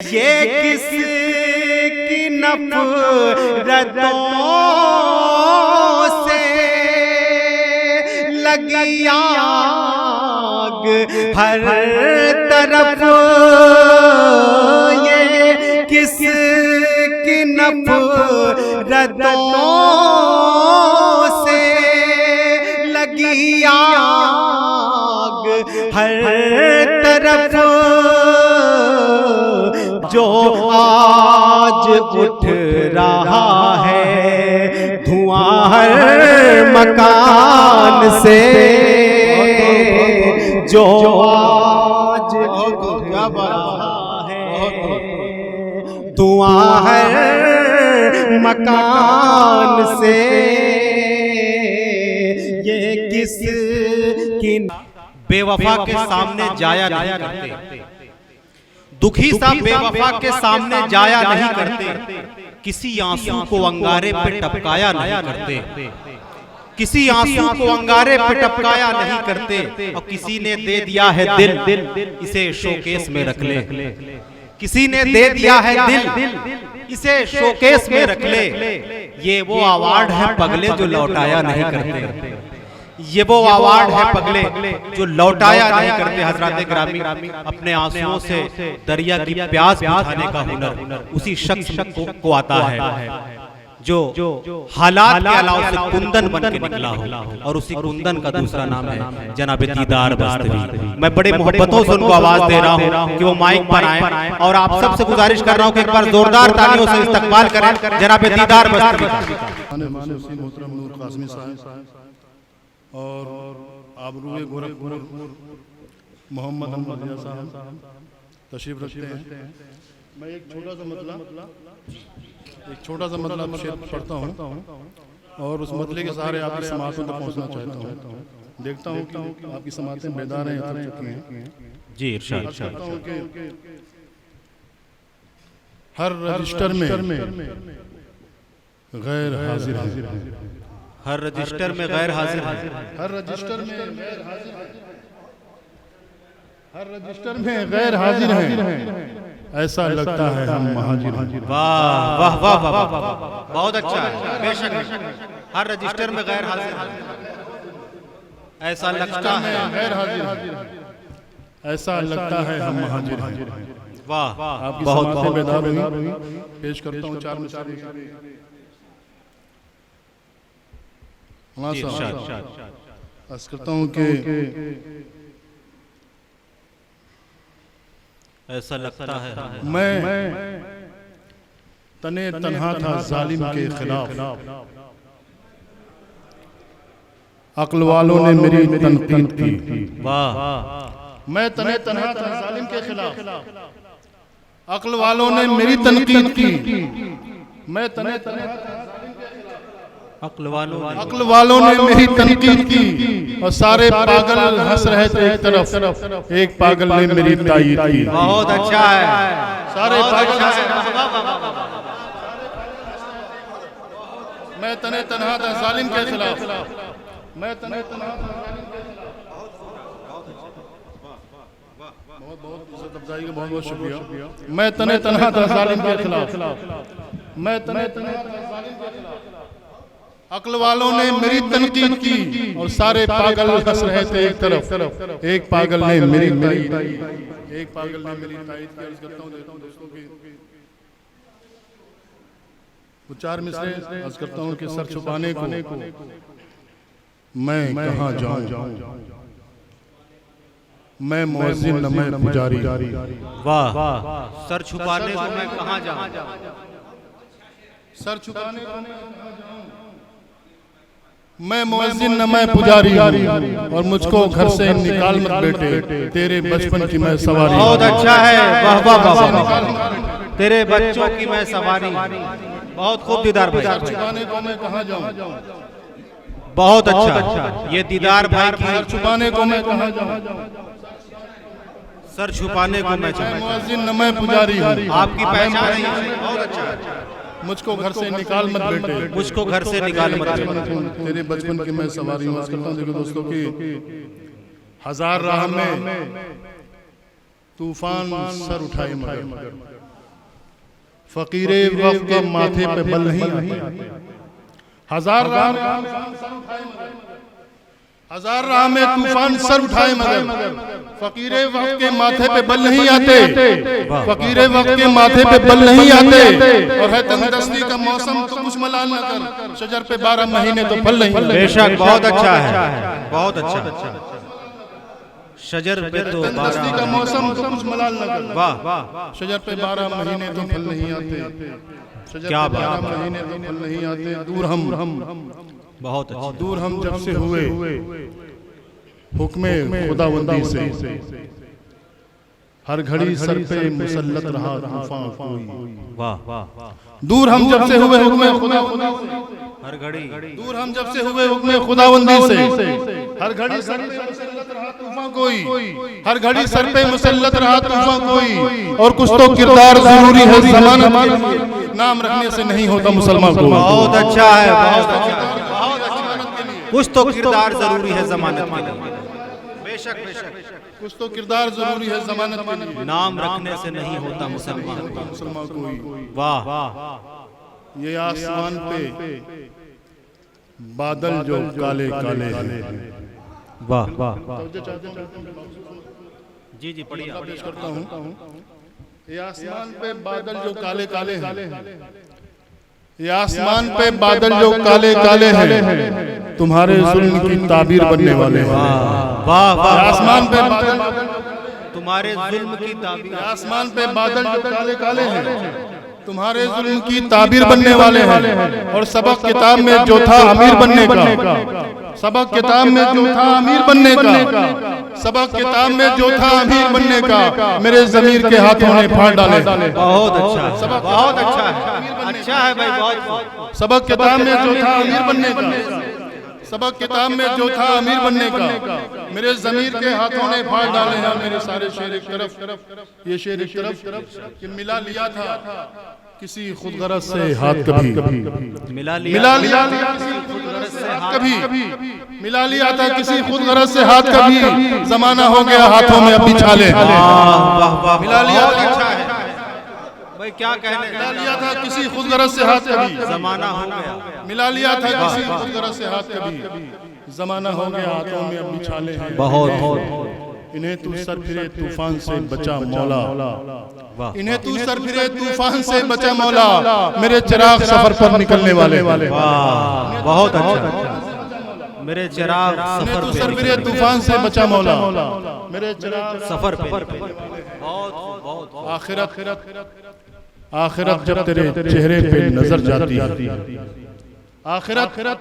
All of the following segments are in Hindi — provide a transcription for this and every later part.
ये किसकी नफरतों से लगी आग हर तरफ, ये किसकी नफरतों से लगी आग हर तरफ, जो आज उठ रहा है धुआं हर मकान से, जो आज उठ रहा है धुआं हर मकान से, ये किस की बेवफा के सामने जाया नहीं करते, दुखी सा बेवफा के सामने जाया नहीं करते, किसी आंसू को अंगारे पे टपकाया नहीं करते, किसी आंसू को अंगारे पे टपकाया नहीं करते, और किसी ने दे दिया है दिल इसे शोकेस में रख ले, किसी ने दे दिया है दिल इसे शोकेस में रख ले, ये वो अवार्ड है पगले जो लौटाया नहीं करते, ये वो अवार्ड है पगले जो लौटाया नहीं करते। हजरत ग्रामी, अपने आंसुओं से दरिया की प्यास बुझाने का हुनर उसी शख्स को आता है जो हालात के अलावा से कुंदन बन के निकला हो, और उसी कुंदन का दूसरा नाम है जनाब दीदार बस्तवी। मैं बड़े मोहब्बतों से उनको आवाज दे रहा हूँ कि वो माइक पर आए, और आप सबसे गुजारिश कर रहा हूँ कि एक बार जोरदार तालियों से इस्तकबाल करें जनाब दीदार बस्तवी। और आबरूए गोरखपुर मोहम्मद अहमद साहब तशरीफ रखते हैं। मैं एक छोटा सा मतलब शेर पढ़ता हूँ और उस मतले के सहारे आपकी समातों तक पहुँचना चाहता हूँ। देखता हूँ कि आपकी समातें बेदार हैं, उतर चुकी हैं। जी इरशाद करता हूँ कि हर रजिस्टर में गैर हाजिर है, हर रजिस्टर में गैर हाजिर है, हर रजिस्टर में गैर हाजिर है, हर रजिस्टर में गैर हाजिर है, ऐसा लगता है हम महाजिर हैं। वाह वाह वाह वाह, बहुत अच्छा है, बेशक हर रजिस्टर में गैर हाजिर है, ऐसा लगता है गैर हाजिर, ऐसा लगता है हम महाजिर हैं। वाह, आपकी बहुत बहुत बेदार हुई। पेश करता हूँ चार मिसाल करता हूँ कि ऐसा लगता है मैं तने तन्हा था जालिम के खिलाफ, अक्ल वालों ने मेरी तनकीद की। वाह, मैं तने तन्हा था जालिम के खिलाफ, अक्ल वालों ने मेरी तनकीद की। मैं तने तन्हा अक्ल वालों ने मेरी तनकीद की, और सारे पागल हंस रहे थे एक तरफ, एक पागल ने मेरी तायीद की। बहुत अच्छा है, सारे पागल हंस रहे। मैं तने तन्हा था जालिम के खिलाफ, मैं तने तन्हा था जालिम के खिलाफ। बहुत इज्जत अफजाई का बहुत बहुत शुक्रिया। मैं तने तन्हा था जालिम के खिलाफ, मैं तने तन्हा था जालिम के खिलाफ, अक्ल वालों ने मेरी तनकीद की, और सारे पागल हंस रहे थे एक तरफ, एक पागल ने मेरी तायीद की। एक पागल ने मेरी तायीद की। अर्ज करता हूं दोस्तों की वो चार मिसरे अर्ज करता हूं कि सर छुपाने को मैं कहां जाऊं, मैं मुअज्जिन न मैं पुजारी। वाह, सर छुपाने को मैं कहां जाऊं, सर छुपाने को मैं मुअज्जिन न मैं पुजारी, और मुझको घर से निकाल मत बेटे, तेरे बचपन की मैं सवारी। बहुत अच्छा है, वाह वाह वाह, तेरे बच्चों की मैं सवारी। बहुत खूब दीदार भाई, छुपाने को मैं कहां जाऊं, बहुत अच्छा, ये दीदार भाई की सर छुपाने को मैं कहां जाऊं, सर छुपाने को मैं मुअज्जिन न मैं पुजारी हूं। आपकी पहचान है, बहुत अच्छा है। मुझको घर से निकाल मत बेटे, मुझको घर से निकाल मत बेटे, तेरे बचपन की मैं सवारी हूँ। करता हूँ देखो दोस्तों की हजार राह में तूफान सर उठाए मगर फकीरे वक्त के माथे पे बल नहीं आते। हजार राह में तूफान सर उठाए मगर फकीरे वक्त के माथे पे बल नहीं आते। फकीरे वक्त के माथे पे बल नहीं आते। और है तंगदस्ती का मौसम तो कुछ मलाल न कर, शजर पे 12 महीने तो फल नहीं। बेशक, बहुत अच्छा है, बहुत अच्छा। शजर पे तो तंगदस्ती का मौसम तो कुछ मलाल न कर, वाह, शजर पे 12 महीने तो फल नहीं आते। शजर क्या पे 12 महीने तो फल नहीं आते। दूर हम बहुत अच्छा। दूर हम जब से हुए हुक्मे खुदावंदी से, हर घड़ी सर पे मुसल्लत रहा तूफान कोई। वाह, दूर हम जब से हुए हुक्मे खुदावंदी से, हर घड़ी। दूर हम जब से हुए हुक्मे खुदावंदी से, हर घड़ी सर पे मुसल्लत रहा तूफान कोई। हर घड़ी सर पे मुसल्लत रहा तूफान कोई। और कुछ तो किरदार जरूरी है ज़मानत के लिए, नाम रखने से नहीं होता मुसलमान को। बहुत अच्छा है, बहुत अच्छा। कुछ तो किरदार जरूरी है जमानत के लिए। बेशक, कुछ तो किरदार जरूरी है जमानत के लिए, नाम रखने से नहीं होता मुसलमान कोई। वाह, ये आसमान पे बादल जो काले काले हैं। वाह, जी पढ़िए। पेश करता हूँ। ये आसमान पे बादल जो काले काले हैं, ये आसमान पे बादल जो काले काले हैं, तुम्हारे जुल्म की ताबीर बनने वाले हैं। वाह, वाह, आसमान पे बादल, तुम्हारे जुल्म की ताबीर। आसमान पे बादल जो काले काले हैं, तुम्हारे जुल्म की ताबीर बनने वाले हैं। और सबक किताब में जो था अमीर बनने का, सबक किताब में जो था अमीर बनने का, सबक किताब में जो था अमीर बनने का, मेरे ज़मीर के हाथों ने फाड़ डाले। बहुत अच्छा, बहुत अच्छा है, अच्छा है भाई, बहुत। सबक किताब में जो था अमीर बनने का, सबक किताब में जो था अमीर बनने का, मेरे ज़मीर के हाथों ने फाड़ डाले हैं। मेरे सारे शेर एक तरफ, ये शेर एक तरफ कि मिला लिया था किसी खुदगरज से हाथ कभी, मिला लिया किसी खुदगरज से हाथ कभी, मिला लिया था किसी खुदगरज से हाथ कभी, जमाना हो गया हाथों में अभी छाले। मिला लिया था, भाई क्या कहने, मिला लिया था किसी खुदगरज से हाथ कभी, जमाना हो गया। मिला लिया था किसी खुदगरज से हाथ कभी, जमाना हो गया हाथों में अभी छाले हैं। बहुत। इन्हें तू सर फिरे तूफान से बचा मौला, इन्हें तू सर फिरे तूफान से बचा मौला, मेरे चिराग सफर पर निकलने वाले। वाह, बहुत अच्छा। मेरे चिराग सफर तू सर फिरे तूफान से बचा मौला, मेरे चिराग सफर पे। बहुत। आखिरत जब तेरे चेहरे पे नजर जाती है, आखिरत जब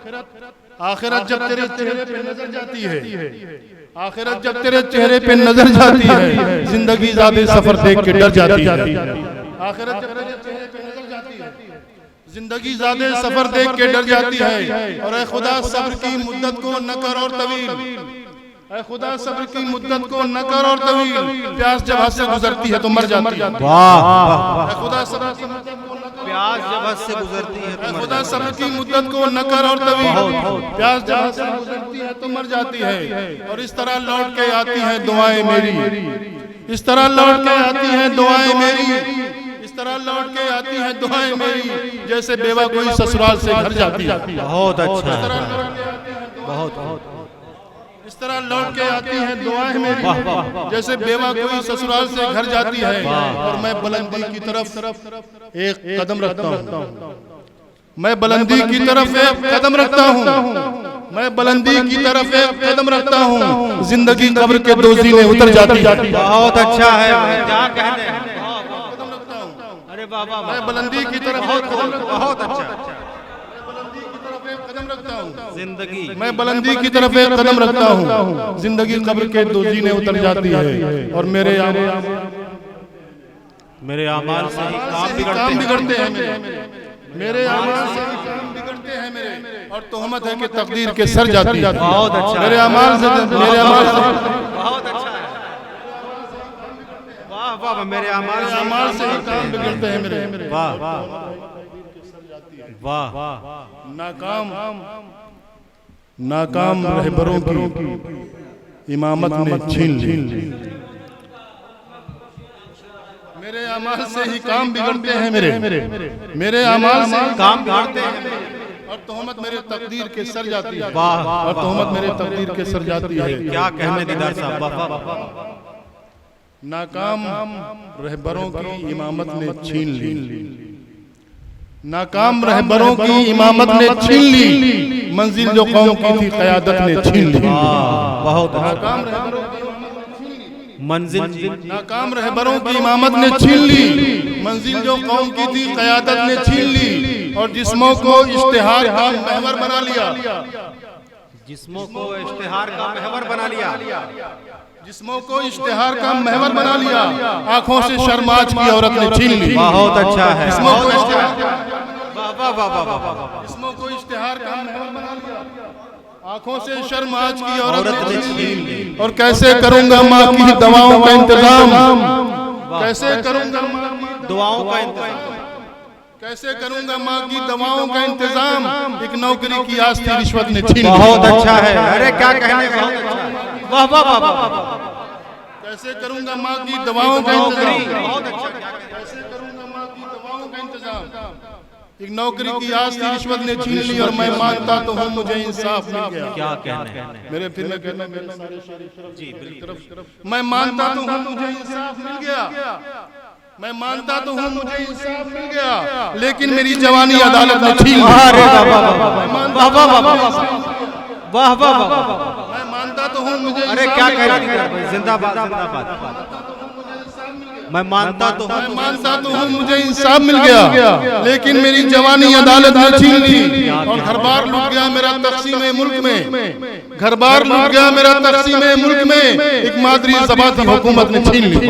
तेरे चेहरे पे नजर जाती है, आखिरत जब तेरे चेहरे पे नजर जाती है, जिंदगी ज़्यादा सफर देख के डर जाती है। आखिरत जब तेरे चेहरे पे नजर जाती है, जिंदगी ज़्यादा सफर देख के डर जाती है। और ऐ खुदा सब्र की मुद्दत को न कर और तवील, ऐ खुदा सब्र की मुद्दत को न कर और तवील, प्यास जब हद से गुजरती है तो मर जाती है। वाह, खुदा सब्र की मुद्दत को न कर, प्यास जब हद से गुजरती है तो खुदा सब्र की मुद्दत को न कर और तवील, प्यास जब हद से गुजरती है तो मर जाती है। और इस तरह लौट के आती हैं दुआएं मेरी, इस तरह लौट के आती हैं दुआएं मेरी, इस तरह लौट के आती हैं दुआएं मेरी, जैसे बेवा कोई ससुराल से घर जाती है। बहुत अच्छा, बहुत। इस तरह लौट के आती हैं दुआएं मेरी, जैसे बेवा कोई ससुराल से घर जाती है। और मैं बुलंदी की तरफ एक कदम रखता हूँ, मैं बुलंदी की तरफ एक कदम रखता हूँ, मैं बुलंदी की तरफ एक कदम रखता हूँ, जिंदगी कब्र के दो जीने उतर जाती है। बहुत अच्छा है, क्या कहने हैं। अरे बाबा, मैं बुलंदी की तरफ बहुत अच्छा। कदम रखता हूँ, जिंदगी, मैं बुलंदी की तरफ एक कदम रखता हूँ, जिंदगी कब्र के दो जीने उतर जाती है। और मेरे आमाल से ही काम बिगड़ते हैं, मेरे आमाल से ही काम बिगड़ते हैं मेरे, और तोहमत है कि तकदीर के सर जाती है। बहुत अच्छा, मेरे आमाल से बहुत अच्छा है। वाह वाह, मेरे आमाल से ही काम बिगड़ते हैं मेरे। वाह वाह, नाकाम रहबरों की इमामत ने छीन ली, मेरे अमाल से ही काम बिगड़ते हैं मेरे अमाल से ही काम बिगड़ते हैं और तोहमत मेरे तकदीर के सर जाती है। वाह और तोहमत मेरे तकदीर के सर जाती है। क्या कहने दीदार साहब, वाह वाह वाह। नाकाम रहबरों की इमामत ने छीन ली, नाकाम रहबरों की इमामत ने छीन ली, मंजिल जो कौम की थी क़यादत ने छीन ली। बहुत नाकाम रहबरों की मंजिल, नाकाम रहबरों की इमामत ने छीन ली, मंजिल जो कौम की थी क़यादत ने छीन ली, और जिस्मों को इश्तिहार का महवर बना लिया, जिस्मों को इश्तिहार का महवर बना लिया, जिस्मों को इश्तिहार का महवर बना लिया, आंखों से शर्माज की औरत ने छीन ली। बहुत अच्छा है, जिस्मों को इश्तिहार वाह वाह वाह वाह। जिस्मों को इश्तिहार का महवर बना लिया, आंखों से शर्माज की औरत ने छीन ली। और कैसे करूंगा माँ की दवाओं का इंतजाम, कैसे करूंगा माँ की दुआओं का इंतजाम, कैसे करूंगा माँ की दवाओं का इंतजाम, एक नौकरी की आस थी रिश्वत ने छीन ली। बहुत अच्छा है, अरे क्या कहने, बहुत अच्छा है, वाह वाह वाह वाह। कैसे करूंगा माँ की दवाओं का इंतजाम, बहुत अच्छा, कैसे करूंगा माँ की दवाओं का इंतजाम, एक नौकरी की आस थी रिश्वत ने छीन ली, और मैं मानता तो हूँ मुझे इंसाफ मिल गया। क्या कहने मेरे फिर मैं कहना मेरे सारे जी बिल्कुल, मैं मानता तो हूँ मुझे इंसाफ मिल गया, मैं मानता तो हूँ मुझे इंसाफ मिल गया, लेकिन मेरी जवानी अदालत ने छीन ली। अरे वाह वाह वाह वाह वाह वाह वाह। मैं मानता तो हूँ मुझे अरे क्या कह रही है, जिंदाबाद जिंदाबाद। मैं मानता तो हूँ मुझे इंसाफ मिल गया, लेकिन मेरी जवानी अदालत ने छीन ली, और घर बार लूट गया मेरा तक़सीम मुल्क में, घर बार लूट गया मेरा तक़सीम मुल्क में, एक मादरी ज़बान की हुकूमत ने छीन ली।